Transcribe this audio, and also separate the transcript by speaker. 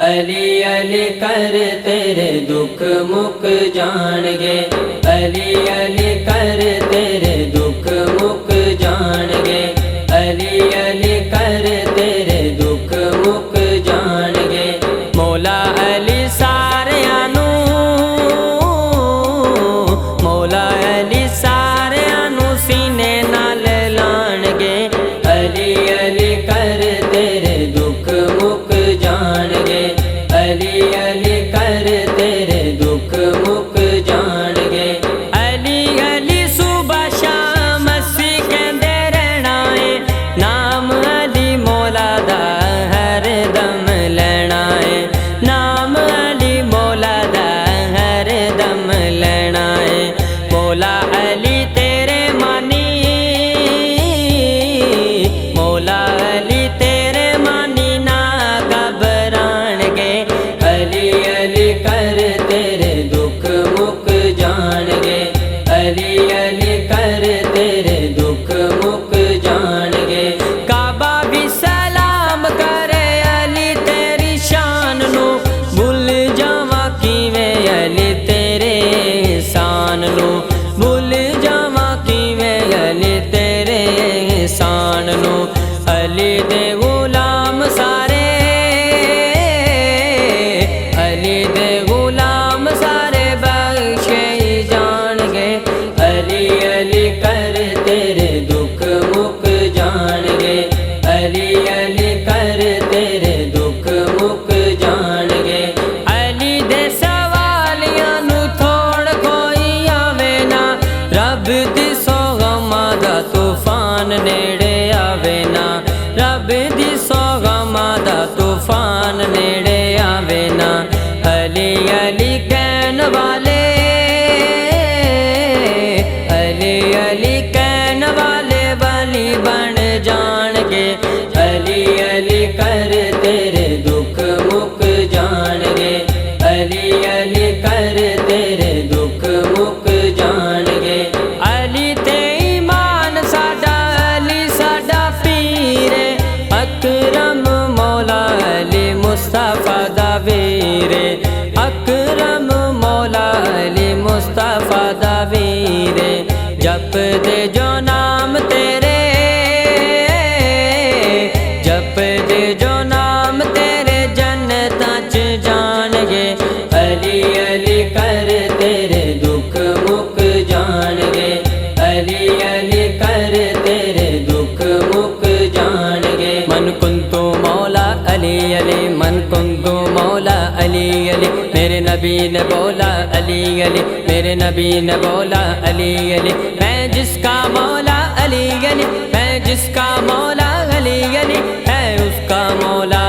Speaker 1: علی علی کر تیرے دکھ مک جان گے، علی علی کر تیرے دکھ مک جان گے، علی علی کر تیرے دکھ مک جان گے۔ مولا علی ساریاں نوں، مولا علی ساریاں نوں سینے نال لان گے، علی علی کر تیرے دکھ مک جان گے، علی علی کر تیرے دکھ مک جان گے۔ علی علی صبح شام اسی کہندے رہنا ہے، نام علی مولا دا ہر دم لینا ہے، نام علی مولا دا ہر دم لینا ہے۔ مولا علی تیرے مانی، مولا علی تیرے مانی نہ گھبران گے، علی علی کر تیرے دکھ مک جان گے، علی علی کر تیرے دکھ مک جان گے۔ کعبہ بھی سلام کرے علی تیری شان نو، بھول جاواں کیویں علی تیرے احسان نو، بھول جاواں کیویں علی تیرے احسان نو۔ علی دے غلام سارے، علی دے غلام سارے بخشے جان گے، علی علی کر تیرے دکھ مک جان گے، علی علی کر تیرے دکھ مک جان گے۔ علی دے سوالیاں نوں تھوڑ کوئی آوے نا، رب دی سوغماں دا طوفان نیڑے آوے نا، رب دی سوغماں دا طوفان نیڑے آوے نا۔ علی علی کہن والے، علی علی کہن والے ولی بن جان گے، علی علی کر تیرے دکھ مک جان گے، علی علی کر تیرے دکھ مک جان گے۔ علی تے ایمان ساڈا، علی ساڈا پیر اکرم مولا علی مصطفیٰ دا ویر، اکرم مولا علی مصطفیٰ دا ویر۔ جپ دے جو نام تیرے، جپ دے جو نام تیرے جنتاں چ جان گے، علی علی کر تیرے دکھ مک جان گے، علی علی کر تیرے دکھ مک جان گے۔ من کنتو مولا علی علی، من کنتو مولا علی علی، میرے نبی نے بولا علی علی، میرے نبی نے بولا علی علی، میں جس کا مولا علی علی، میں جس کا مولا علی علی ہے اس کا مولا